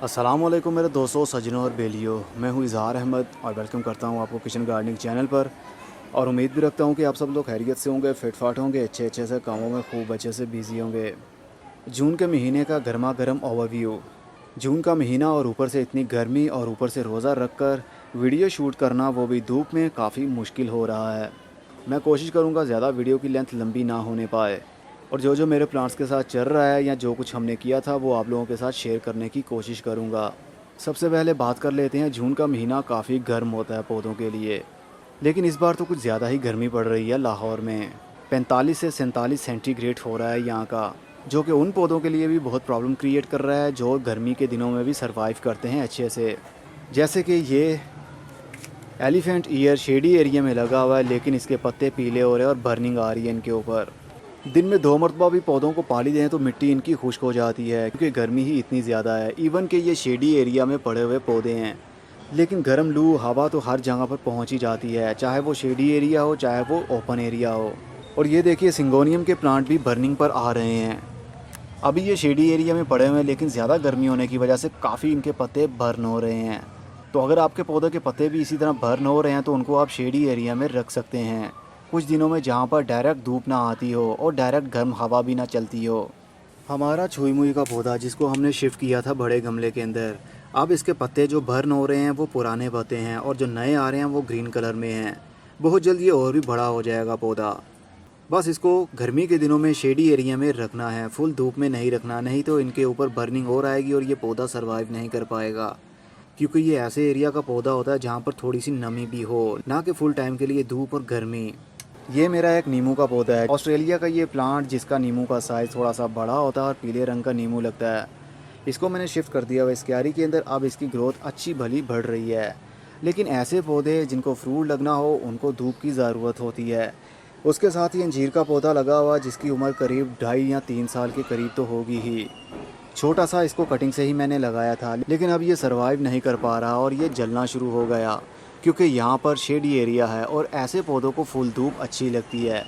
अस्सलामुअलैकुम मेरे दोस्तों, सज्जनों और बेलियों। मैं हूँ इज़हार अहमद और वेलकम करता हूँ आपको किचन गार्डनिंग चैनल पर। और उम्मीद भी रखता हूँ कि आप सब लोग खैरियत से होंगे, फिट फाट होंगे, अच्छे अच्छे से कामों में खूब अच्छे से बिज़ी होंगे। जून के महीने का गर्मा गर्म ओवरव्यू। जून का महीना और ऊपर से इतनी गर्मी और ऊपर से रोज़ा रख कर वीडियो शूट करना, वो भी धूप में, काफ़ी मुश्किल हो रहा है। मैं कोशिश करूँगा ज़्यादा वीडियो की लेंथ लंबी ना होने पाए, और जो मेरे प्लांट्स के साथ चल रहा है या जो कुछ हमने किया था वो आप लोगों के साथ शेयर करने की कोशिश करूँगा। सबसे पहले बात कर लेते हैं, जून का महीना काफ़ी गर्म होता है पौधों के लिए। लेकिन इस बार तो कुछ ज़्यादा ही गर्मी पड़ रही है लाहौर में। 45 से 47 सेंटीग्रेड हो रहा है यहाँ का, जो कि उन पौधों के लिए भी बहुत प्रॉब्लम क्रिएट कर रहा है जो गर्मी के दिनों में भी सर्वाइव करते हैं अच्छे से। जैसे कि ये एलिफेंट ईयर शेडी एरिया में लगा हुआ है, लेकिन इसके पत्ते पीले हो रहे हैं और बर्निंग आ रही है इनके ऊपर। दिन में 2 मरतबा भी पौधों को पानी दें तो मिट्टी इनकी खुश्क हो जाती है, क्योंकि गर्मी ही इतनी ज़्यादा है। इवन कि ये शेडी एरिया में पड़े हुए पौधे हैं, लेकिन गर्म लू हवा तो हर जगह पर पहुंच ही जाती है, चाहे वो शेडी एरिया हो चाहे वो ओपन एरिया हो। और ये देखिए, सिंगोनियम के प्लांट भी बर्निंग पर आ रहे हैं। अभी ये शेडी एरिया में पड़े हुए हैं, लेकिन ज़्यादा गर्मी होने की वजह से काफ़ी इनके पत्ते बर्न हो रहे हैं। तो अगर आपके पौधों के पत्ते भी इसी तरह बर्न हो रहे हैं तो उनको आप शेडी एरिया में रख सकते हैं कुछ दिनों में, जहाँ पर डायरेक्ट धूप ना आती हो और डायरेक्ट गर्म हवा भी ना चलती हो। हमारा छुई मुई का पौधा, जिसको हमने शिफ्ट किया था बड़े गमले के अंदर, अब इसके पत्ते जो बर्न हो रहे हैं वो पुराने पत्ते हैं, और जो नए आ रहे हैं वो ग्रीन कलर में हैं। बहुत जल्द ये और भी बड़ा हो जाएगा पौधा। बस इसको गर्मी के दिनों में शेडी एरिया में रखना है, फुल धूप में नहीं रखना, नहीं तो इनके ऊपर बर्निंग हो आएगी और ये पौधा सर्वाइव नहीं कर पाएगा। क्योंकि ये ऐसे एरिया का पौधा होता है जहाँ पर थोड़ी सी नमी भी हो, ना कि फुल टाइम के लिए धूप और गर्मी। ये मेरा एक नींबू का पौधा है, ऑस्ट्रेलिया का ये प्लांट, जिसका नींबू का साइज़ थोड़ा सा बड़ा होता है और पीले रंग का नींबू लगता है। इसको मैंने शिफ्ट कर दिया हुआ इस क्यारी के अंदर। अब इसकी ग्रोथ अच्छी भली बढ़ रही है। लेकिन ऐसे पौधे जिनको फ्रूट लगना हो उनको धूप की ज़रूरत होती है। उसके साथ ही अंजीर का पौधा लगा हुआ, जिसकी उम्र करीब 2.5 या 3 साल के करीब तो होगी ही। छोटा सा इसको कटिंग से ही मैंने लगाया था, लेकिन अब ये सर्वाइव नहीं कर पा रहा और ये जलना शुरू हो गया, क्योंकि यहाँ पर शेडी एरिया है और ऐसे पौधों को फुल धूप अच्छी लगती है।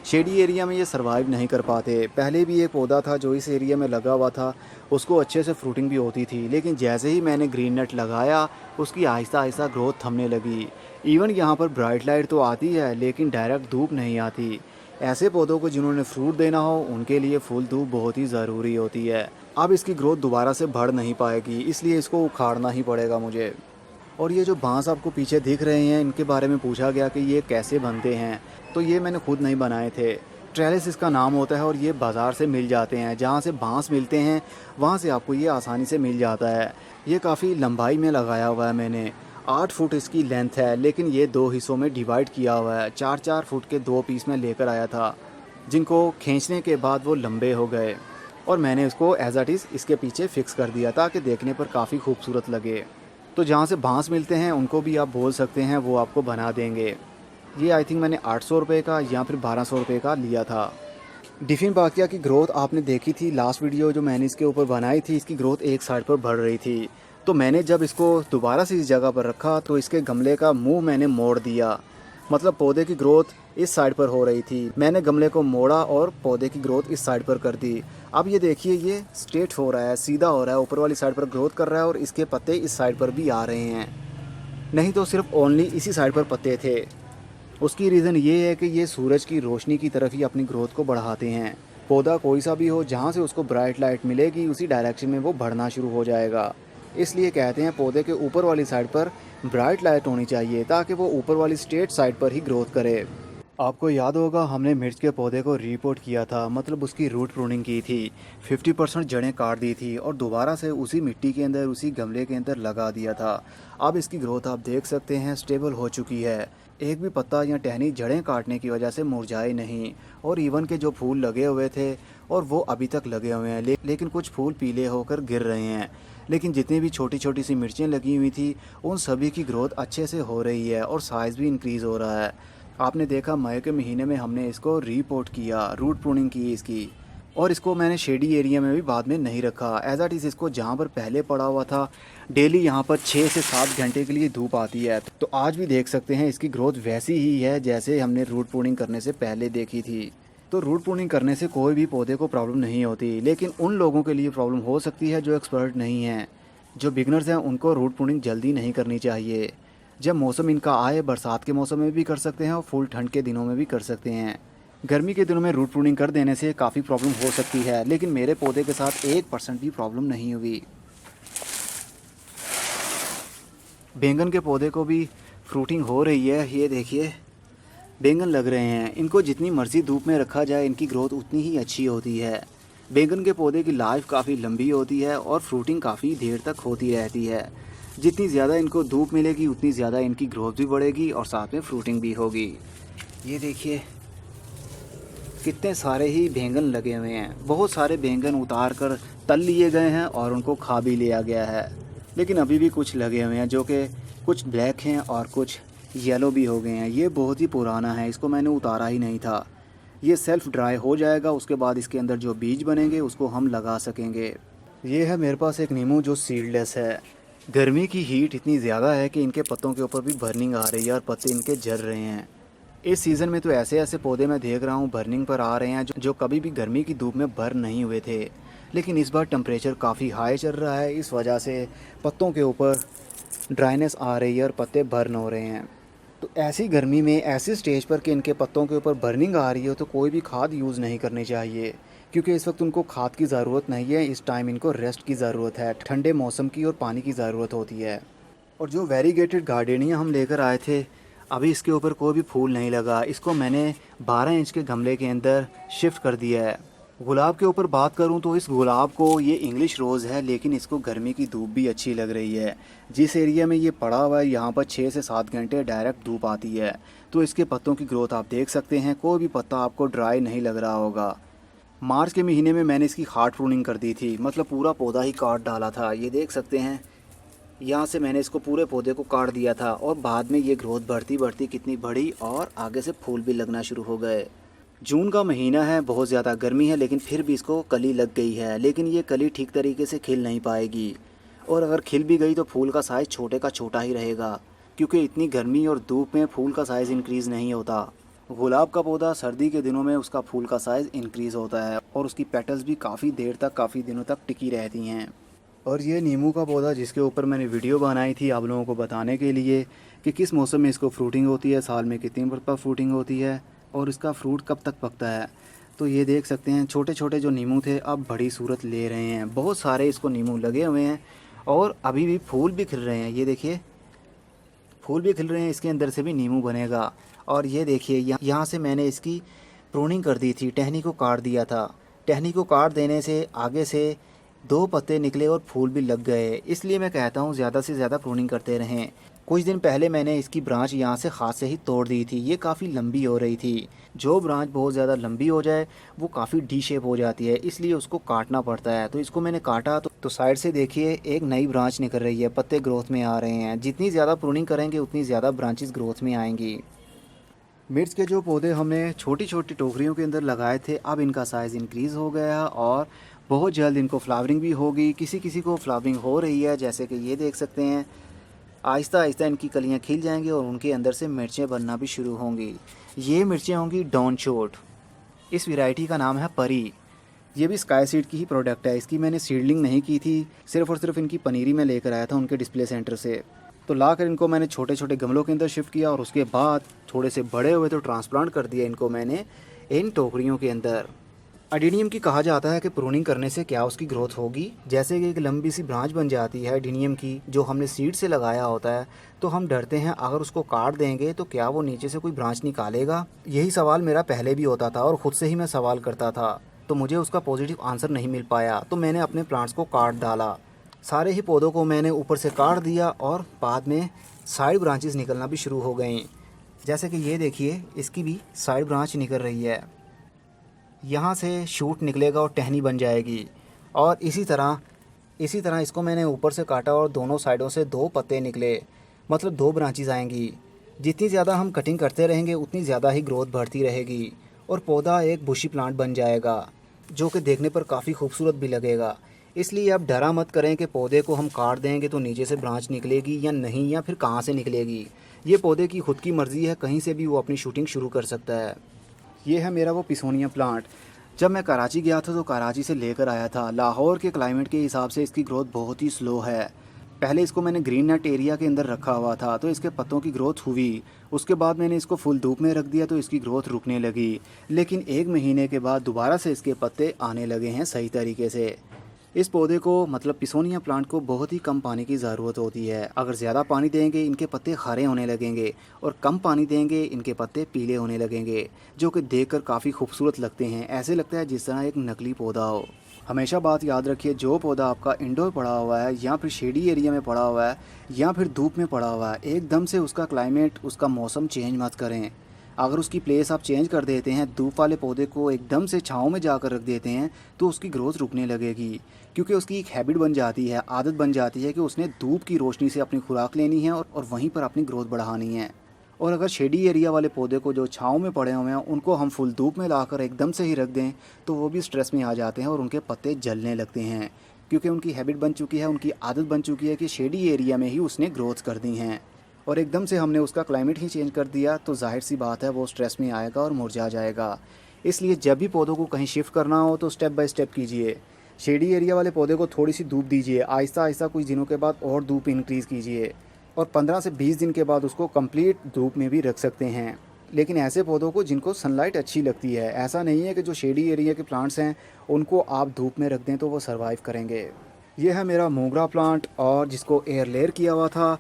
शेडी एरिया में ये सर्वाइव नहीं कर पाते। पहले भी एक पौधा था जो इस एरिया में लगा हुआ था, उसको अच्छे से फ्रूटिंग भी होती थी, लेकिन जैसे ही मैंने ग्रीन नेट लगाया उसकी आहिस्ता आहिस्ता ग्रोथ थमने लगी। इवन यहाँ पर ब्राइट लाइट तो आती है, लेकिन डायरेक्ट धूप नहीं आती। ऐसे पौधों को जिन्होंने फ्रूट देना हो उनके लिए फुल धूप बहुत ही ज़रूरी होती है। अब इसकी ग्रोथ दोबारा से बढ़ नहीं पाएगी, इसलिए इसको उखाड़ना ही पड़ेगा मुझे। और ये जो बांस आपको पीछे दिख रहे हैं, इनके बारे में पूछा गया कि ये कैसे बनते हैं, तो ये मैंने खुद नहीं बनाए थे। ट्रेलिस इसका नाम होता है और ये बाज़ार से मिल जाते हैं। जहाँ से बांस मिलते हैं वहाँ से आपको ये आसानी से मिल जाता है। ये काफ़ी लंबाई में लगाया हुआ है मैंने, 8 फुट इसकी लेंथ है, लेकिन ये 2 हिस्सों में डिवाइड किया हुआ है। 4-4 फुट के 2 पीस में लेकर आया था, जिनको खींचने के बाद वो लंबे हो गए, और मैंने उसको एज इट इज़ इसके पीछे फ़िक्स कर दिया ताकि देखने पर काफ़ी खूबसूरत लगे। तो जहाँ से बांस मिलते हैं उनको भी आप बोल सकते हैं, वो आपको बना देंगे। ये आई थिंक मैंने 800 रुपये का या फिर 1200 रुपये का लिया था। डिफिन बाकिया की ग्रोथ आपने देखी थी लास्ट वीडियो जो मैंने इसके ऊपर बनाई थी। इसकी ग्रोथ एक साइड पर बढ़ रही थी, तो मैंने जब इसको दोबारा से इस जगह पर रखा तो इसके गमले का मुंह मैंने मोड़ दिया। मतलब पौधे की ग्रोथ इस साइड पर हो रही थी, मैंने गमले को मोड़ा और पौधे की ग्रोथ इस साइड पर कर दी। अब ये देखिए, ये स्ट्रेट हो रहा है, सीधा हो रहा है, ऊपर वाली साइड पर ग्रोथ कर रहा है और इसके पत्ते इस साइड पर भी आ रहे हैं। नहीं तो सिर्फ ओनली इसी साइड पर पत्ते थे। उसकी रीज़न ये है कि ये सूरज की रोशनी की तरफ ही अपनी ग्रोथ को बढ़ाते हैं। पौधा कोई सा भी हो, जहाँ से उसको ब्राइट लाइट मिलेगी उसी डायरेक्शन में वो बढ़ना शुरू हो जाएगा। इसलिए कहते हैं पौधे के ऊपर वाली साइड पर ब्राइट लाइट होनी चाहिए, ताकि वो ऊपर वाली स्ट्रेट साइड पर ही ग्रोथ करे। आपको याद होगा हमने मिर्च के पौधे को रीपोर्ट किया था, मतलब उसकी रूट प्रूनिंग की थी, 50% जड़ें काट दी थी और दोबारा से उसी मिट्टी के अंदर, उसी गमले के अंदर लगा दिया था। अब इसकी ग्रोथ आप देख सकते हैं स्टेबल हो चुकी है। एक भी पत्ता या टहनी जड़ें काटने की वजह से मुरझाए नहीं, और इवन के जो फूल लगे हुए थे और वो अभी तक लगे हुए हैं, लेकिन कुछ फूल पीले होकर गिर रहे हैं। लेकिन जितनी भी छोटी छोटी सी मिर्चें लगी हुई थी उन सभी की ग्रोथ अच्छे से हो रही है और साइज़ भी इंक्रीज़ हो रहा है। आपने देखा मई के महीने में हमने इसको रीपोर्ट किया, रूट प्रूनिंग की इसकी, और इसको मैंने शेडी एरिया में भी बाद में नहीं रखा। एज इट इज़ इसको जहाँ पर पहले पड़ा हुआ था, डेली यहाँ पर 6 से 7 घंटे के लिए धूप आती है। तो आज भी देख सकते हैं इसकी ग्रोथ वैसी ही है जैसे हमने रूट प्रूनिंग करने से पहले देखी थी। तो रूट प्रूनिंग करने से कोई भी पौधे को प्रॉब्लम नहीं होती, लेकिन उन लोगों के लिए प्रॉब्लम हो सकती है जो एक्सपर्ट नहीं हैं। जो बिगनर्स हैं उनको रूट प्रूनिंग जल्दी नहीं करनी चाहिए। जब मौसम इनका आए, बरसात के मौसम में भी कर सकते हैं और फुल ठंड के दिनों में भी कर सकते हैं। गर्मी के दिनों में रूट प्रूनिंग कर देने से काफ़ी प्रॉब्लम हो सकती है, लेकिन मेरे पौधे के साथ 1% भी प्रॉब्लम नहीं हुई। बैंगन के पौधे को भी फ्रूटिंग हो रही है, ये देखिए बैंगन लग रहे हैं। इनको जितनी मर्ज़ी धूप में रखा जाए इनकी ग्रोथ उतनी ही अच्छी होती है। बैंगन के पौधे की लाइफ काफ़ी लंबी होती है और फ्रूटिंग काफ़ी देर तक होती रहती है। जितनी ज़्यादा इनको धूप मिलेगी उतनी ज़्यादा इनकी ग्रोथ भी बढ़ेगी और साथ में फ्रूटिंग भी होगी। ये देखिए कितने सारे ही बैंगन लगे हुए हैं। बहुत सारे बैंगन उतार कर तल लिए गए हैं और उनको खा भी लिया गया है, लेकिन अभी भी कुछ लगे हुए हैं जो कि कुछ ब्लैक हैं और कुछ येलो भी हो गए हैं। ये बहुत ही पुराना है, इसको मैंने उतारा ही नहीं था। ये सेल्फ ड्राई हो जाएगा, उसके बाद इसके अंदर जो बीज बनेंगे उसको हम लगा सकेंगे। ये है मेरे पास एक नींबू जो सीडलेस है। गर्मी की हीट इतनी ज़्यादा है कि इनके पत्तों के ऊपर भी बर्निंग आ रही है और पत्ते इनके जल रहे हैं। इस सीज़न में तो ऐसे ऐसे पौधे मैं देख रहा हूँ बर्निंग पर आ रहे हैं जो कभी भी गर्मी की धूप में बर्न नहीं हुए थे, लेकिन इस बार टेम्परेचर काफ़ी हाई चल रहा है। इस वजह से पत्तों के ऊपर ड्राइनेस आ रही है और पत्ते बर्न हो रहे हैं। तो ऐसी गर्मी में ऐसी स्टेज पर कि इनके पत्तों के ऊपर बर्निंग आ रही हो तो कोई भी खाद यूज़ नहीं करनी चाहिए, क्योंकि इस वक्त उनको खाद की ज़रूरत नहीं है। इस टाइम इनको रेस्ट की ज़रूरत है, ठंडे मौसम की और पानी की ज़रूरत होती है। और जो वेरीगेटेड गार्डेनिया हम लेकर आए थे, अभी इसके ऊपर कोई भी फूल नहीं लगा। इसको मैंने 12 इंच के गमले के अंदर शिफ्ट कर दिया है। गुलाब के ऊपर बात करूं तो इस गुलाब को, ये इंग्लिश रोज़ है, लेकिन इसको गर्मी की धूप भी अच्छी लग रही है। जिस एरिया में ये पड़ा हुआ है यहाँ पर 6 से 7 घंटे डायरेक्ट धूप आती है, तो इसके पत्तों की ग्रोथ आप देख सकते हैं। कोई भी पत्ता आपको ड्राई नहीं लग रहा होगा। मार्च के महीने में मैंने इसकी हार्ड प्रूनिंग कर दी थी, मतलब पूरा पौधा ही काट डाला था। ये देख सकते हैं, यहाँ से मैंने इसको पूरे पौधे को काट दिया था और बाद में ये ग्रोथ बढ़ती बढ़ती कितनी बढ़ी और आगे से फूल भी लगना शुरू हो गए। जून का महीना है, बहुत ज़्यादा गर्मी है, लेकिन फिर भी इसको कली लग गई है, लेकिन ये कली ठीक तरीके से खिल नहीं पाएगी। और अगर खिल भी गई तो फूल का साइज़ छोटे का छोटा ही रहेगा, क्योंकि इतनी गर्मी और धूप में फूल का साइज़ इंक्रीज़ नहीं होता। गुलाब का पौधा सर्दी के दिनों में उसका फूल का साइज़ इंक्रीज़ होता है और उसकी पेटल्स भी काफ़ी देर तक, काफ़ी दिनों तक टिकी रहती हैं। और ये नींबू का पौधा जिसके ऊपर मैंने वीडियो बनाई थी आप लोगों को बताने के लिए कि किस मौसम में इसको फ्रूटिंग होती है, साल में कितनी बार फ्रूटिंग होती है और इसका फ्रूट कब तक पकता है। तो ये देख सकते हैं छोटे छोटे जो नींबू थे अब बड़ी सूरत ले रहे हैं। बहुत सारे इसको नींबू लगे हुए हैं और अभी भी फूल भी खिल रहे हैं। ये देखिए फूल भी खिल रहे हैं, इसके अंदर से भी नींबू बनेगा। और ये देखिए यहाँ से मैंने इसकी प्रूनिंग कर दी थी, टहनी को काट दिया था। टहनी को काट देने से आगे से 2 पत्ते निकले और फूल भी लग गए। इसलिए मैं कहता हूँ ज़्यादा से ज़्यादा प्रूनिंग करते रहें। कुछ दिन पहले मैंने इसकी ब्रांच यहाँ से हाथ से ही तोड़ दी थी, ये काफ़ी लंबी हो रही थी। जो ब्रांच बहुत ज़्यादा लंबी हो जाए वो काफ़ी डी शेप हो जाती है, इसलिए उसको काटना पड़ता है। तो इसको मैंने काटा तो साइड से देखिए एक नई ब्रांच निकल रही है, पत्ते ग्रोथ में आ रहे हैं। जितनी ज़्यादा प्रूनिंग करेंगे उतनी ज़्यादा ब्रांचेस ग्रोथ में आएंगी। मिर्च के जो पौधे हमने छोटी छोटी टोकरियों के अंदर लगाए थे, अब इनका साइज़ इंक्रीज़ हो गया और बहुत जल्द इनको फ्लावरिंग भी होगी। किसी किसी को फ्लावरिंग हो रही है, जैसे कि ये देख सकते हैं। आहिस्ता आहिस्ता इनकी कलियां खिल जाएंगी और उनके अंदर से मिर्चें बनना भी शुरू होंगी। ये मिर्चें होंगी डॉन शोट। इस वैरायटी का नाम है परी। ये भी स्काई सीड की ही प्रोडक्ट है। इसकी मैंने सीडलिंग नहीं की थी, सिर्फ़ और सिर्फ इनकी पनीरी में लेकर आया था उनके डिस्प्ले सेंटर से। तो लाकर इनको मैंने छोटे छोटे गमलों के अंदर शिफ्ट किया और उसके बाद थोड़े से बड़े हुए तो ट्रांसप्लांट कर दिया इनको मैंने इन टोकरियों के अंदर। अडीनियम की कहा जाता है कि प्रूनिंग करने से क्या उसकी ग्रोथ होगी, जैसे कि एक लंबी सी ब्रांच बन जाती है अडीनियम की जो हमने सीड से लगाया होता है। तो हम डरते हैं अगर उसको काट देंगे तो क्या वो नीचे से कोई ब्रांच निकालेगा। यही सवाल मेरा पहले भी होता था और ख़ुद से ही मैं सवाल करता था, तो मुझे उसका पॉजिटिव आंसर नहीं मिल पाया। तो मैंने अपने प्लांट्स को काट डाला, सारे ही पौधों को मैंने ऊपर से काट दिया और बाद में साइड ब्रांचेस निकलना भी शुरू हो गई। जैसे कि ये देखिए इसकी भी साइड ब्रांच निकल रही है, यहाँ से शूट निकलेगा और टहनी बन जाएगी। और इसी तरह इसको मैंने ऊपर से काटा और दोनों साइडों से 2 पत्ते निकले, मतलब 2 ब्रांचेस आएंगी। जितनी ज़्यादा हम कटिंग करते रहेंगे उतनी ज़्यादा ही ग्रोथ बढ़ती रहेगी और पौधा एक बुशी प्लांट बन जाएगा जो कि देखने पर काफ़ी खूबसूरत भी लगेगा। इसलिए आप डरा मत करें कि पौधे को हम काट देंगे तो नीचे से ब्रांच निकलेगी या नहीं, या फिर कहाँ से निकलेगी। ये पौधे की खुद की मर्ज़ी है, कहीं से भी वो अपनी शूटिंग शुरू कर सकता है। ये है मेरा वो पिसोनिया प्लांट। जब मैं कराची गया था तो कराची से लेकर आया था। लाहौर के क्लाइमेट के हिसाब से इसकी ग्रोथ बहुत ही स्लो है। पहले इसको मैंने ग्रीन नेट एरिया के अंदर रखा हुआ था तो इसके पत्तों की ग्रोथ हुई। उसके बाद मैंने इसको फुल धूप में रख दिया तो इसकी ग्रोथ रुकने लगी। लेकिन 1 महीने के बाद दोबारा से इसके पत्ते आने लगे हैं सही तरीके से। इस पौधे को मतलब पिसोनिया प्लांट को बहुत ही कम पानी की ज़रूरत होती है। अगर ज़्यादा पानी देंगे इनके पत्ते खारे होने लगेंगे और कम पानी देंगे इनके पत्ते पीले होने लगेंगे, जो कि देखकर काफ़ी खूबसूरत लगते हैं। ऐसे लगता है जिस तरह एक नकली पौधा हो। हमेशा बात याद रखिए, जो पौधा आपका इंडोर पड़ा हुआ है या फिर शेडी एरिया में पड़ा हुआ है या फिर धूप में पड़ा हुआ है, एकदम से उसका क्लाइमेट, उसका मौसम चेंज मत करें। अगर उसकी प्लेस आप चेंज कर देते हैं, धूप वाले पौधे को एकदम से छाँव में जाकर रख देते हैं, तो उसकी ग्रोथ रुकने लगेगी। क्योंकि उसकी एक हैबिट बन जाती है, आदत बन जाती है कि उसने धूप की रोशनी से अपनी खुराक लेनी है और वहीं पर अपनी ग्रोथ बढ़ानी है। और अगर शेडी एरिया वाले पौधे को जो छाँव में पड़े हुए हैं उनको हम फुल धूप में लाकर एकदम से ही रख दें तो वो भी स्ट्रेस में आ जाते हैं और उनके पत्ते जलने लगते हैं। क्योंकि उनकी हैबिट बन चुकी है, उनकी आदत बन चुकी है कि शेडी एरिया में ही उसने ग्रोथ कर दी हैं और एकदम से हमने उसका क्लाइमेट ही चेंज कर दिया तो जाहिर सी बात है वो स्ट्रेस में आएगा और मुरझा जाएगा। इसलिए जब भी पौधों को कहीं शिफ्ट करना हो तो स्टेप बाय स्टेप कीजिए। शेडी एरिया वाले पौधे को थोड़ी सी धूप दीजिए, आहिस्ता आहिस्ता कुछ दिनों के बाद और धूप इंक्रीज़ कीजिए और 15 से 20 दिन के बाद उसको कंप्लीट धूप में भी रख सकते हैं। लेकिन ऐसे पौधों को जिनको सनलाइट अच्छी लगती है, ऐसा नहीं है कि जो शेडी एरिया के प्लांट्स हैं उनको आप धूप में रख दें तो वो सर्वाइव करेंगे। ये है मेरा मोगरा प्लांट और जिसको एयर लेयर किया हुआ था।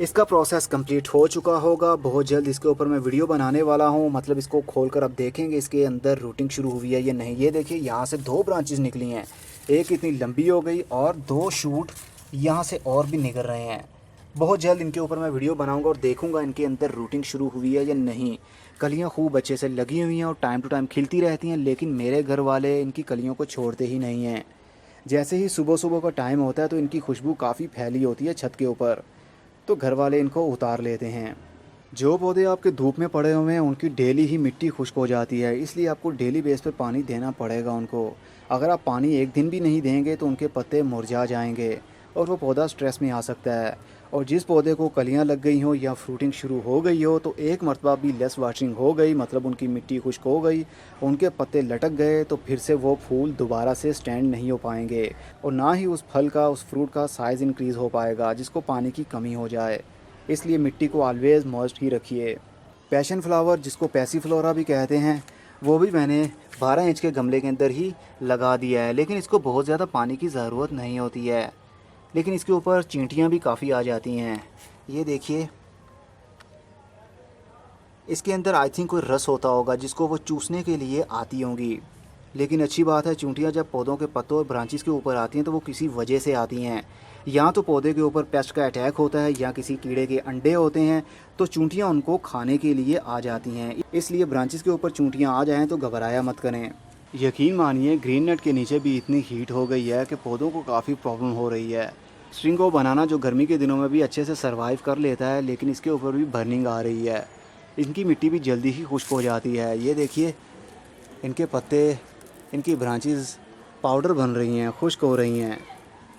इसका प्रोसेस कंप्लीट हो चुका होगा। बहुत जल्द इसके ऊपर मैं वीडियो बनाने वाला हूँ। मतलब इसको खोलकर अब देखेंगे इसके अंदर रूटिंग शुरू हुई है या नहीं। ये देखिए यहाँ से 2 ब्रांचेस निकली हैं, एक इतनी लंबी हो गई और 2 शूट यहाँ से और भी निकल रहे हैं। बहुत जल्द इनके ऊपर मैं वीडियो बनाऊंगा और देखूंगा इनके अंदर रूटिंग शुरू हुई है या नहीं। कलियां खूब अच्छे से लगी हुई हैं और टाइम टू टाइम खिलती रहती हैं, लेकिन मेरे घर वाले इनकी कलियों को छोड़ते ही नहीं हैं। जैसे ही सुबह सुबह का टाइम होता है तो इनकी खुशबू काफ़ी फैली होती है छत के ऊपर, तो घर वाले इनको उतार लेते हैं। जो पौधे आपके धूप में पड़े हुए हैं उनकी डेली ही मिट्टी खुश्क हो जाती है, इसलिए आपको डेली बेस पर पानी देना पड़ेगा उनको। अगर आप पानी एक दिन भी नहीं देंगे तो उनके पत्ते मुरझा जाएंगे और वो पौधा स्ट्रेस में आ सकता है। और जिस पौधे को कलियां लग गई हो या फ्रूटिंग शुरू हो गई हो तो एक मरतबा भी लेस वाटरिंग हो गई, मतलब उनकी मिट्टी खुश्क हो गई, उनके पत्ते लटक गए, तो फिर से वो फूल दोबारा से स्टैंड नहीं हो पाएंगे और ना ही उस फल का, उस फ्रूट का साइज़ इंक्रीज़ हो पाएगा जिसको पानी की कमी हो जाए। इसलिए मिट्टी को ऑलवेज़ मॉइस्ट ही रखिए। पैशन फ्लावर, जिसको पैसीफ्लोरा भी कहते हैं, वो भी मैंने 12 इंच के गमले के अंदर ही लगा दिया है। लेकिन इसको बहुत ज़्यादा पानी की ज़रूरत नहीं होती है, लेकिन इसके ऊपर चींटियाँ भी काफ़ी आ जाती हैं। ये देखिए, इसके अंदर आई थिंक कोई रस होता होगा जिसको वो चूसने के लिए आती होंगी। लेकिन अच्छी बात है, चींटियाँ जब पौधों के पत्तों और ब्रांचेस के ऊपर आती हैं तो वो किसी वजह से आती हैं। या तो पौधे के ऊपर पेस्ट का अटैक होता है या किसी कीड़े के अंडे होते हैं, तो चींटियाँ उनको खाने के लिए आ जाती हैं। इसलिए ब्रांचेस के ऊपर चींटियाँ आ जाएँ तो घबराया मत करें। यकीन मानिए, ग्रीन नेट के नीचे भी इतनी हीट हो गई है कि पौधों को काफ़ी प्रॉब्लम हो रही है। स्ट्रिंगो बनाना जो गर्मी के दिनों में भी अच्छे से सर्वाइव कर लेता है, लेकिन इसके ऊपर भी बर्निंग आ रही है। इनकी मिट्टी भी जल्दी ही खुश्क हो जाती है। ये देखिए, इनके पत्ते, इनकी ब्रांचेस पाउडर बन रही हैं, खुश्क हो रही हैं।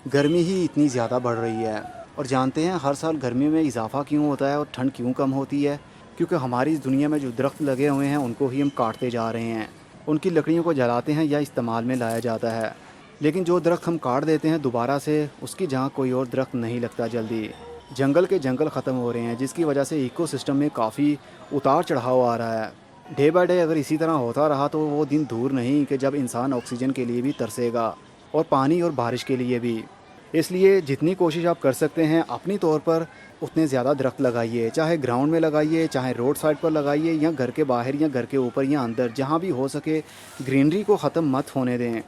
गर्मी ही इतनी ज़्यादा बढ़ रही है। और जानते हैं हर साल गर्मी में इजाफा क्यों होता है और ठंड क्यों कम होती है? क्योंकि हमारी इस दुनिया में जो दरख्त लगे हुए हैं उनको ही हम काटते जा रहे हैं। उनकी लकड़ियों को जलाते हैं या इस्तेमाल में लाया जाता है, लेकिन जो दरख्त हम काट देते हैं दोबारा से उसकी जगह कोई और दरख्त नहीं लगता जल्दी। जंगल के जंगल ख़त्म हो रहे हैं, जिसकी वजह से इकोसिस्टम में काफ़ी उतार चढ़ाव आ रहा है। डे बाय डे अगर इसी तरह होता रहा तो वो दिन दूर नहीं कि जब इंसान ऑक्सीजन के लिए भी तरसेगा और पानी और बारिश के लिए भी। इसलिए जितनी कोशिश आप कर सकते हैं अपनी तौर पर उतने ज़्यादा दरख्त लगाइए, चाहे ग्राउंड में लगाइए, चाहे रोड साइड पर लगाइए, या घर के बाहर या घर के ऊपर या अंदर, जहाँ भी हो सके ग्रीनरी को ख़त्म मत होने दें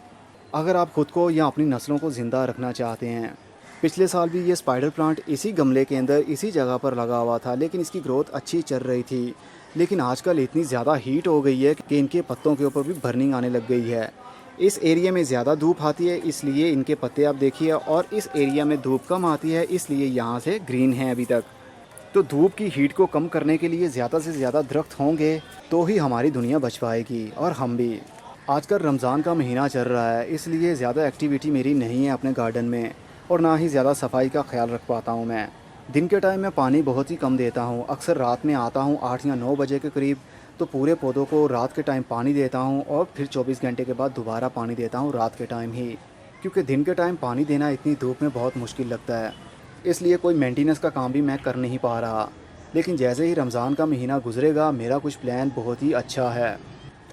अगर आप ख़ुद को या अपनी नस्लों को ज़िंदा रखना चाहते हैं। पिछले साल भी ये स्पाइडर प्लांट इसी गमले के अंदर इसी जगह पर लगा हुआ था, लेकिन इसकी ग्रोथ अच्छी चल रही थी। लेकिन आजकल इतनी ज़्यादा हीट हो गई है कि इनके पत्तों के ऊपर भी बर्निंग आने लग गई है। इस एरिया में ज़्यादा धूप आती है इसलिए इनके पत्ते आप देखिए, और इस एरिया में धूप कम आती है इसलिए यहाँ से ग्रीन है अभी तक। तो धूप की हीट को कम करने के लिए ज़्यादा से ज़्यादा दरख्त होंगे तो ही हमारी दुनिया बच पाएगी और हम भी। आजकल रमज़ान का महीना चल रहा है, इसलिए ज़्यादा एक्टिविटी मेरी नहीं है अपने गार्डन में और ना ही ज़्यादा सफाई का ख्याल रख पाता हूँ मैं। दिन के टाइम में पानी बहुत ही कम देता हूँ। अक्सर रात में आता हूँ 8 या 9 बजे के करीब, तो पूरे पौधों को रात के टाइम पानी देता हूँ और फिर 24 घंटे के बाद दोबारा पानी देता हूँ रात के टाइम ही, क्योंकि दिन के टाइम पानी देना इतनी धूप में बहुत मुश्किल लगता है। इसलिए कोई मेंटेनेंस का काम भी मैं कर नहीं पा रहा। लेकिन जैसे ही रमज़ान का महीना गुजरेगा मेरा कुछ प्लान बहुत ही अच्छा है।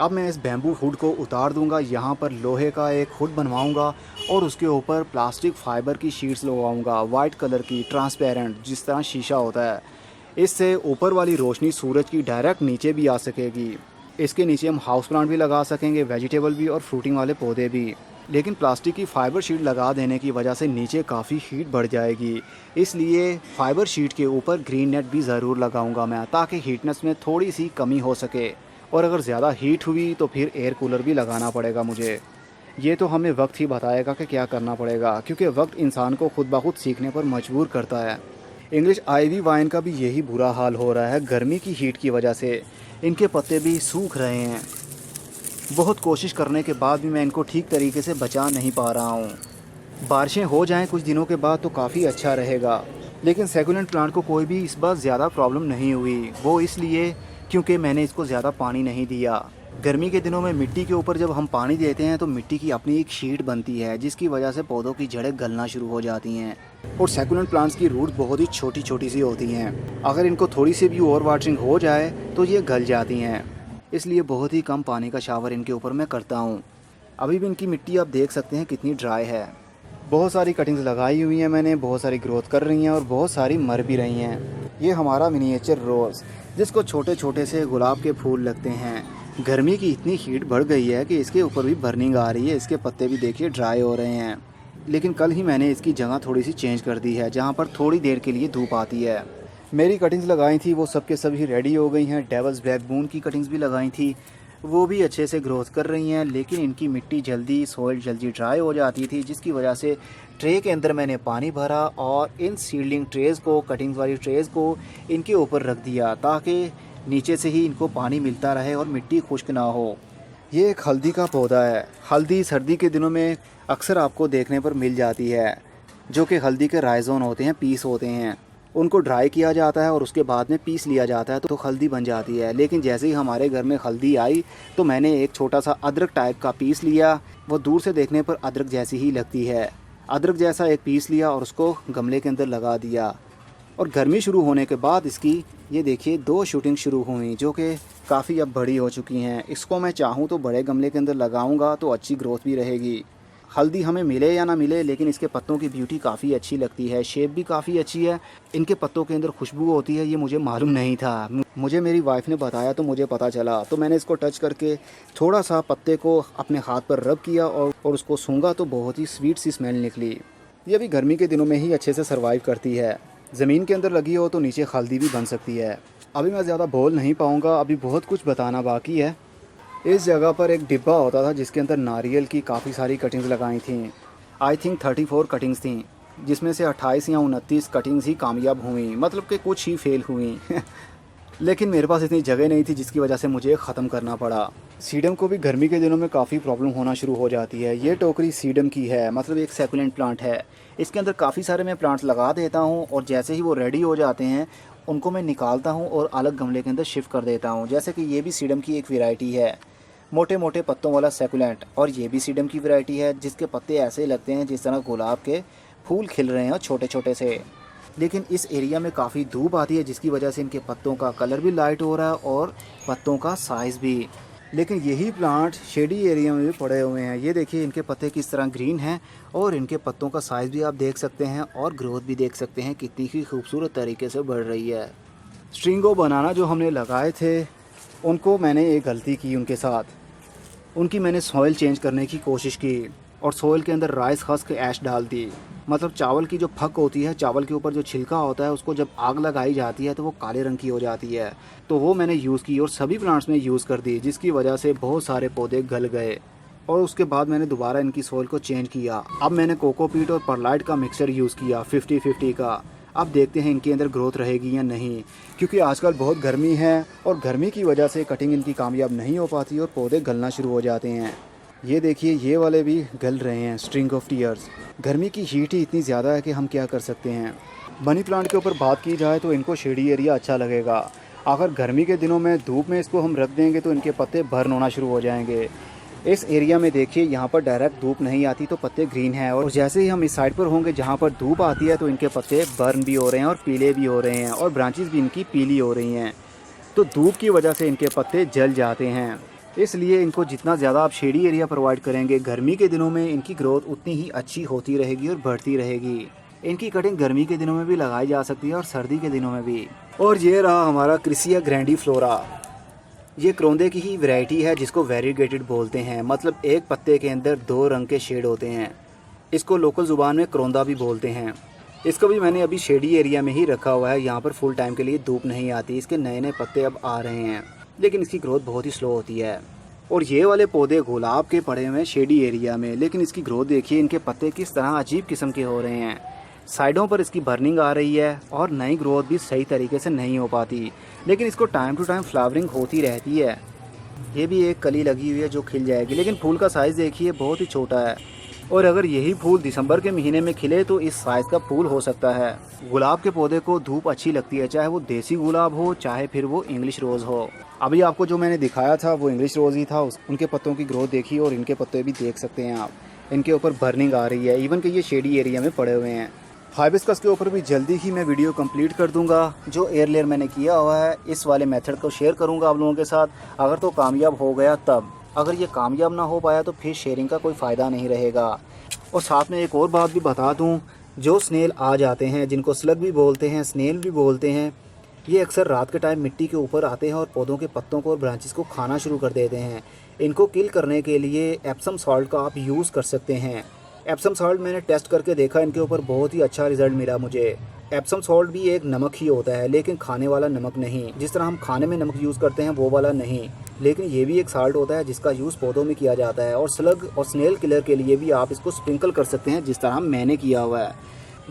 अब मैं इस बैम्बू हुड को उतार दूंगा, यहाँ पर लोहे का एक हुड बनवाऊंगा और उसके ऊपर प्लास्टिक फ़ाइबर की शीट्स लगवाऊंगा, वाइट कलर की ट्रांसपेरेंट, जिस तरह शीशा होता है। इससे ऊपर वाली रोशनी सूरज की डायरेक्ट नीचे भी आ सकेगी। इसके नीचे हम हाउस प्लांट भी लगा सकेंगे, वेजिटेबल भी और फ्रूटिंग वाले पौधे भी। लेकिन प्लास्टिक की फ़ाइबर शीट लगा देने की वजह से नीचे काफ़ी हीट बढ़ जाएगी, इसलिए फ़ाइबर शीट के ऊपर ग्रीन नेट भी ज़रूर लगाऊंगा मैं, ताकि हीटनेस में थोड़ी सी कमी हो सके। और अगर ज़्यादा हीट हुई तो फिर एयर कूलर भी लगाना पड़ेगा मुझे। ये तो हमें वक्त ही बताएगा कि क्या करना पड़ेगा, क्योंकि वक्त इंसान को खुद ब खुद सीखने पर मजबूर करता है। इंग्लिश आइवी वाइन का भी यही बुरा हाल हो रहा है। गर्मी की हीट की वजह से इनके पत्ते भी सूख रहे हैं। बहुत कोशिश करने के बाद भी मैं इनको ठीक तरीके से बचा नहीं पा रहा हूँ। बारिशें हो जाएं कुछ दिनों के बाद तो काफ़ी अच्छा रहेगा। लेकिन सैकुलेंट प्लांट को कोई भी इस बार ज़्यादा प्रॉब्लम नहीं हुई, वो इसलिए क्योंकि मैंने इसको ज़्यादा पानी नहीं दिया। गर्मी के दिनों में मिट्टी के ऊपर जब हम पानी देते हैं तो मिट्टी की अपनी एक शीट बनती है, जिसकी वजह से पौधों की जड़ें गलना शुरू हो जाती हैं। और सैकुलेंट प्लांट्स की रूट बहुत ही छोटी छोटी सी होती हैं। अगर इनको थोड़ी सी भी ओवर वाटरिंग हो जाए तो ये गल जाती हैं। इसलिए बहुत ही कम पानी का शावर इनके ऊपर मैं करता हूँ। अभी भी इनकी मिट्टी आप देख सकते हैं कितनी ड्राई है। बहुत सारी कटिंग्स लगाई हुई हैं मैंने, बहुत सारी ग्रोथ कर रही हैं और बहुत सारी मर भी रही हैं। ये हमारा मिनिएचर रोज़, जिसको छोटे छोटे से गुलाब के फूल लगते हैं। गर्मी की इतनी हीट बढ़ गई है कि इसके ऊपर भी बर्निंग आ रही है। इसके पत्ते भी देखिए ड्राई हो रहे हैं। लेकिन कल ही मैंने इसकी जगह थोड़ी सी चेंज कर दी है, जहाँ पर थोड़ी देर के लिए धूप आती है। मेरी कटिंग्स लगाई थी वो सब के सभी रेडी हो गई हैं। डेवल्स ब्लैक बून की कटिंग्स भी लगाई थी, वो भी अच्छे से ग्रोथ कर रही हैं। लेकिन इनकी मिट्टी जल्दी, सॉइल जल्दी ड्राई हो जाती थी, जिसकी वजह से ट्रे के अंदर मैंने पानी भरा और इन सीडलिंग ट्रेज़ को, कटिंग्स वाली ट्रेज़ को इनके ऊपर रख दिया, ताकि नीचे से ही इनको पानी मिलता रहे और मिट्टी खुश्क ना हो। ये एक हल्दी का पौधा है। हल्दी सर्दी के दिनों में अक्सर आपको देखने पर मिल जाती है, जो कि हल्दी के राइज़ोन होते हैं, पीस होते हैं। उनको ड्राई किया जाता है और उसके बाद में पीस लिया जाता है तो हल्दी बन जाती है। लेकिन जैसे ही हमारे घर में हल्दी आई तो मैंने एक छोटा सा अदरक टाइप का पीस लिया। वो दूर से देखने पर अदरक जैसी ही लगती है। अदरक जैसा एक पीस लिया और उसको गमले के अंदर लगा दिया। और गर्मी शुरू होने के बाद इसकी ये देखिए 2 शूटिंग शुरू हुई, जो कि काफ़ी अब बड़ी हो चुकी हैं। इसको मैं चाहूँ तो बड़े गमले के अंदर लगाऊंगा तो अच्छी ग्रोथ भी रहेगी। हल्दी हमें मिले या ना मिले, लेकिन इसके पत्तों की ब्यूटी काफ़ी अच्छी लगती है, शेप भी काफ़ी अच्छी है। इनके पत्तों के अंदर खुशबू होती है, ये मुझे मालूम नहीं था। मुझे मेरी वाइफ ने बताया तो मुझे पता चला। तो मैंने इसको टच करके थोड़ा सा पत्ते को अपने हाथ पर रब किया और उसको सूंघा तो बहुत ही स्वीट सी स्मेल निकली। ये भी गर्मी के दिनों में ही अच्छे से सर्वाइव करती है। ज़मीन के अंदर लगी हो तो नीचे हल्दी भी बन सकती है। अभी मैं ज़्यादा बोल नहीं पाऊँगा, अभी बहुत कुछ बताना बाकी है। इस जगह पर एक डिब्बा होता था जिसके अंदर नारियल की काफ़ी सारी कटिंग्स लगाई थी। आई थिंक 34 कटिंग्स थी, जिसमें से 28 या 29 कटिंग्स ही कामयाब हुई, मतलब कि कुछ ही फेल हुई। लेकिन मेरे पास इतनी जगह नहीं थी, जिसकी वजह से मुझे ख़त्म करना पड़ा। सीडम को भी गर्मी के दिनों में काफ़ी प्रॉब्लम होना शुरू हो जाती है। ये टोकरी सीडम की है, मतलब एक सैकुलेंट प्लांट है। इसके अंदर काफ़ी सारे मैं प्लांट्स लगा देता हूँ और जैसे ही वो रेडी हो जाते हैं उनको मैं निकालता हूँ और अलग गमले के अंदर शिफ्ट कर देता हूँ। जैसे कि ये भी सीडम की एक वैरायटी है, मोटे मोटे पत्तों वाला सैकुलेंट। और ये भी सीडम की वैरायटी है, जिसके पत्ते ऐसे लगते हैं जिस तरह गुलाब के फूल खिल रहे हैं छोटे छोटे से। लेकिन इस एरिया में काफ़ी धूप आती है, जिसकी वजह से इनके पत्तों का कलर भी लाइट हो रहा है और पत्तों का साइज़ भी। लेकिन यही प्लांट शेडी एरिया में भी पड़े हुए हैं। ये देखिए इनके पत्ते किस तरह ग्रीन हैं और इनके पत्तों का साइज़ भी आप देख सकते हैं और ग्रोथ भी देख सकते हैं कितनी ही खूबसूरत तरीके से बढ़ रही है। स्ट्रिंगो बनाना जो हमने लगाए थे, उनको मैंने एक गलती की उनके साथ। उनकी मैंने सॉइल चेंज करने की कोशिश की और सॉइल के अंदर राइस हस्क ऐश डाल दी। मतलब चावल की जो फक होती है, चावल के ऊपर जो छिलका होता है, उसको जब आग लगाई जाती है तो वो काले रंग की हो जाती है। तो वो मैंने यूज़ की और सभी प्लांट्स में यूज़ कर दी, जिसकी वजह से बहुत सारे पौधे गल गए। और उसके बाद मैंने दोबारा इनकी सॉइल को चेंज किया। अब मैंने कोकोपीट और परलाइट का मिक्सचर यूज़ किया 50-50 का। अब देखते हैं इनके अंदर ग्रोथ रहेगी या नहीं, क्योंकि आजकल बहुत गर्मी है और गर्मी की वजह से कटिंग इनकी कामयाब नहीं हो पाती और पौधे गलना शुरू हो जाते हैं। ये देखिए ये वाले भी गल रहे हैं, स्ट्रिंग ऑफ टीयर्स। गर्मी की हीट ही इतनी ज़्यादा है कि हम क्या कर सकते हैं। मनी प्लांट के ऊपर बात की जाए तो इनको शेडी एरिया अच्छा लगेगा। अगर गर्मी के दिनों में धूप में इसको हम रख देंगे तो इनके पत्ते बर्न होना शुरू हो जाएंगे। इस एरिया में देखिए यहाँ पर डायरेक्ट धूप नहीं आती तो पत्ते ग्रीन हैं, और जैसे ही हम इस साइड पर होंगे जहाँ पर धूप आती है तो इनके पत्ते बर्न भी हो रहे हैं और पीले भी हो रहे हैं और ब्रांचेस भी इनकी पीली हो रही हैं। तो धूप की वजह से इनके पत्ते जल जाते हैं। इसलिए इनको जितना ज़्यादा आप शेडी एरिया प्रोवाइड करेंगे गर्मी के दिनों में इनकी ग्रोथ उतनी ही अच्छी होती रहेगी और बढ़ती रहेगी। इनकी कटिंग गर्मी के दिनों में भी लगाई जा सकती है और सर्दी के दिनों में भी। और ये रहा हमारा क्रिसिया ग्रैंडीफ्लोरा। ये क्रोंदे की ही वैरायटी है जिसको वेरीगेटेड बोलते हैं, मतलब एक पत्ते के अंदर 2 रंग के शेड होते हैं। इसको लोकल ज़ुबान में क्रोंदा भी बोलते हैं। इसको भी मैंने अभी शेडी एरिया में ही रखा हुआ है, यहाँ पर फुल टाइम के लिए धूप नहीं आती। इसके नए नए पत्ते अब आ रहे हैं लेकिन इसकी ग्रोथ बहुत ही स्लो होती है। और ये वाले पौधे गुलाब के पड़े हुए हैं शेडी एरिया में, लेकिन इसकी ग्रोथ देखिए, इनके पत्ते किस तरह अजीब किस्म के हो रहे हैं। साइडों पर इसकी बर्निंग आ रही है और नई ग्रोथ भी सही तरीके से नहीं हो पाती, लेकिन इसको टाइम टू टाइम फ्लावरिंग होती रहती है। ये भी एक कली लगी हुई है जो खिल जाएगी, लेकिन फूल का साइज़ देखिए बहुत ही छोटा है। और अगर यही फूल दिसंबर के महीने में खिले तो इस साइज़ का फूल हो सकता है। गुलाब के पौधे को धूप अच्छी लगती है, चाहे वो देसी गुलाब हो चाहे फिर वो इंग्लिश रोज़ हो। अभी आपको जो मैंने दिखाया था वो इंग्लिश रोज़ ही था। उनके पत्तों की ग्रोथ देखिए और इनके पत्ते भी देख सकते हैं आप, इनके ऊपर बर्निंग आ रही है, इवन कि ये शेडी एरिया में पड़े हुए हैं। हाइबिस्कस के ऊपर भी जल्दी ही मैं वीडियो कंप्लीट कर दूंगा। जो एयर लेयर मैंने किया हुआ है इस वाले मेथड को शेयर करूंगा आप लोगों के साथ। अगर तो कामयाब हो गया तब, अगर ये कामयाब ना हो पाया तो फिर शेयरिंग का कोई फ़ायदा नहीं रहेगा। और साथ में एक और बात भी बता दूं, जो स्नेल आ जाते हैं, जिनको स्लग भी बोलते हैं, स्नेल भी बोलते हैं, ये अक्सर रात के टाइम मिट्टी के ऊपर आते हैं और पौधों के पत्तों को और ब्रांचेस को खाना शुरू कर देते हैं। इनको किल करने के लिए एप्सम सॉल्ट का आप यूज़ कर सकते हैं। एप्सम सॉल्ट मैंने टेस्ट करके देखा, इनके ऊपर बहुत ही अच्छा रिजल्ट मिला मुझे। एप्सम सॉल्ट भी एक नमक ही होता है, लेकिन खाने वाला नमक नहीं। जिस तरह हम खाने में नमक यूज़ करते हैं वो वाला नहीं, लेकिन ये भी एक साल्ट होता है जिसका यूज़ पौधों में किया जाता है। और स्लग और स्नेल किलर के लिए भी आप इसको स्प्रिंकल कर सकते हैं, जिस तरह मैंने किया हुआ है।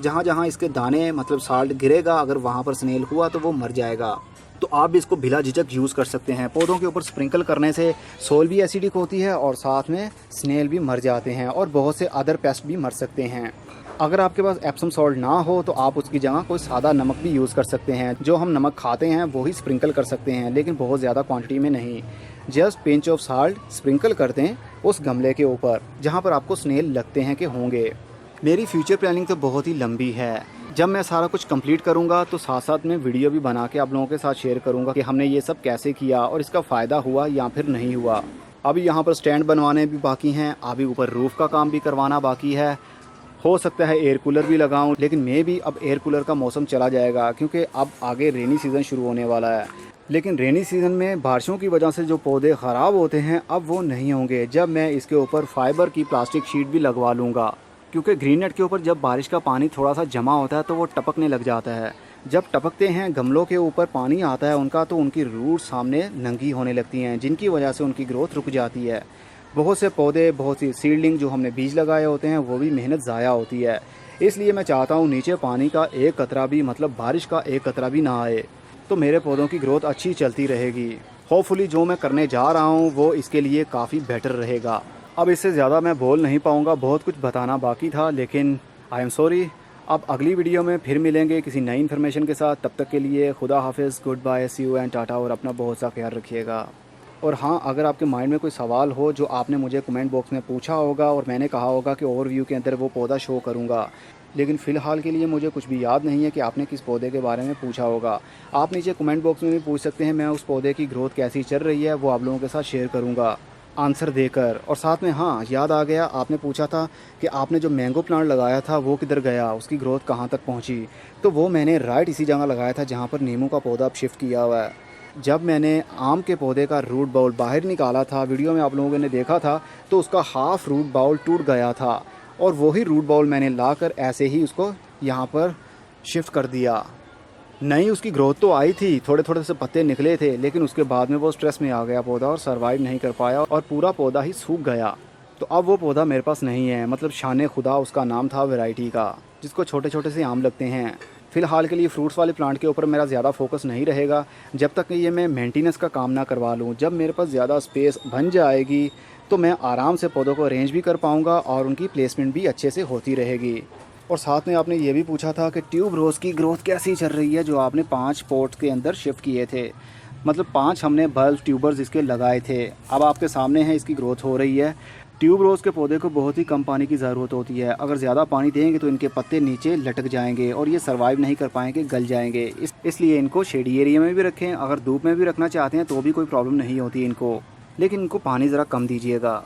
जहाँ जहाँ इसके दाने मतलब साल्ट गिरेगा, अगर वहाँ पर स्नेल हुआ तो वो मर जाएगा। तो आप भी इसको बिला झिझक यूज़ कर सकते हैं। पौधों के ऊपर स्प्रिंकल करने से सोल भी एसिडिक होती है और साथ में स्नेल भी मर जाते हैं और बहुत से अदर पेस्ट भी मर सकते हैं। अगर आपके पास एप्सम सॉल्ट ना हो तो आप उसकी जगह कोई सादा नमक भी यूज़ कर सकते हैं। जो हम नमक खाते हैं वो ही स्प्रिंकल कर सकते हैं, लेकिन बहुत ज़्यादा क्वांटिटी में नहीं। Just pinch of salt sprinkle करते हैं उस गमले के ऊपर जहाँ पर आपको स्नेल लगते हैं कि होंगे। मेरी फ्यूचर प्लानिंग तो बहुत ही लंबी है। जब मैं सारा कुछ कंप्लीट करूंगा तो साथ साथ में वीडियो भी बना के आप लोगों के साथ शेयर करूंगा कि हमने ये सब कैसे किया और इसका फ़ायदा हुआ या फिर नहीं हुआ। अभी यहाँ पर स्टैंड बनवाने भी बाकी हैं, अभी ऊपर रूफ़ का काम भी करवाना बाकी है। हो सकता है एयर कूलर भी लगाऊं, लेकिन मे भी अब एयर कूलर का मौसम चला जाएगा क्योंकि अब आगे रेनी सीज़न शुरू होने वाला है। लेकिन रेनी सीज़न में बारिशों की वजह से जो पौधे ख़राब होते हैं अब वो नहीं होंगे जब मैं इसके ऊपर फाइबर की प्लास्टिक शीट भी लगवा लूँगा। क्योंकि ग्रीन नेट के ऊपर जब बारिश का पानी थोड़ा सा जमा होता है तो वो टपकने लग जाता है। जब टपकते हैं गमलों के ऊपर पानी आता है उनका, तो उनकी रूट सामने नंगी होने लगती हैं, जिनकी वजह से उनकी ग्रोथ रुक जाती है। बहुत से पौधे, बहुत सी सीडलिंग जो हमने बीज लगाए होते हैं वो भी मेहनत ज़ाया होती है। इसलिए मैं चाहता हूँ नीचे पानी का एक कतरा भी, मतलब बारिश का एक कतरा भी ना आए, तो मेरे पौधों की ग्रोथ अच्छी चलती रहेगी। होपफुली जो मैं करने जा रहा हूँ वो इसके लिए काफ़ी बेटर रहेगा। अब इससे ज़्यादा मैं बोल नहीं पाऊँगा, बहुत कुछ बताना बाकी था, लेकिन आई एम सॉरी। अब अगली वीडियो में फिर मिलेंगे किसी नई इन्फॉर्मेशन के साथ। तब तक के लिए खुदा हाफिज़, good bye, see you and tata, और अपना बहुत सा ख्याल रखिएगा। और हाँ, अगर आपके माइंड में कोई सवाल हो जो आपने मुझे कमेंट बॉक्स में पूछा होगा और मैंने कहा होगा कि ओवरव्यू के अंदर वो पौधा शो करूँगा, लेकिन फ़िलहाल के लिए मुझे कुछ भी याद नहीं है कि आपने किस पौधे के बारे में पूछा होगा। आप नीचे कमेंट बॉक्स में भी पूछ सकते हैं, मैं उस पौधे की ग्रोथ कैसी चल रही है वो आप लोगों के साथ शेयर करूँगा आंसर देकर। और साथ में हाँ, याद आ गया, आपने पूछा था कि आपने जो मैंगो प्लांट लगाया था वो किधर गया, उसकी ग्रोथ कहाँ तक पहुँची। तो वो मैंने राइट इसी जगह लगाया था जहाँ पर नींबू का पौधा अब शिफ्ट किया हुआ है। जब मैंने आम के पौधे का रूट बाउल बाहर निकाला था, वीडियो में आप लोगों ने देखा था, तो उसका हाफ रूट बाउल टूट गया था और वही रूट बाउल मैंने लाकर ऐसे ही उसको यहाँ पर शिफ्ट कर दिया। नई उसकी ग्रोथ तो आई थी, थोड़े थोड़े से पत्ते निकले थे, लेकिन उसके बाद में वो स्ट्रेस में आ गया पौधा और सरवाइव नहीं कर पाया और पूरा पौधा ही सूख गया। तो अब वो पौधा मेरे पास नहीं है, मतलब शान खुदा उसका नाम था वैरायटी का, जिसको छोटे छोटे से आम लगते हैं। फ़िलहाल के लिए फ्रूट्स वाले प्लांट के ऊपर मेरा ज़्यादा फोकस नहीं रहेगा जब तक कि ये मैं मेंटेनेंस का काम ना करवा लूँ। जब मेरे पास ज़्यादा स्पेस बन जाएगी तो मैं आराम से पौधों को अरेंज भी कर पाऊँगा और उनकी प्लेसमेंट भी अच्छे से होती रहेगी। और साथ में आपने ये भी पूछा था कि ट्यूब रोज़ की ग्रोथ कैसी चल रही है, जो आपने 5 पॉट्स के अंदर शिफ्ट किए थे। मतलब 5 हमने बल्ब ट्यूबर्स इसके लगाए थे। अब आपके सामने है इसकी ग्रोथ हो रही है। ट्यूब रोज़ के पौधे को बहुत ही कम पानी की ज़रूरत होती है। अगर ज़्यादा पानी देंगे तो इनके पत्ते नीचे लटक जाएंगे और ये सर्वाइव नहीं कर पाएंगे, गल जाएंगे। इसलिए इनको शेडी एरिया में भी रखें। अगर धूप में भी रखना चाहते हैं तो भी कोई प्रॉब्लम नहीं होती इनको, लेकिन इनको पानी ज़रा कम दीजिएगा।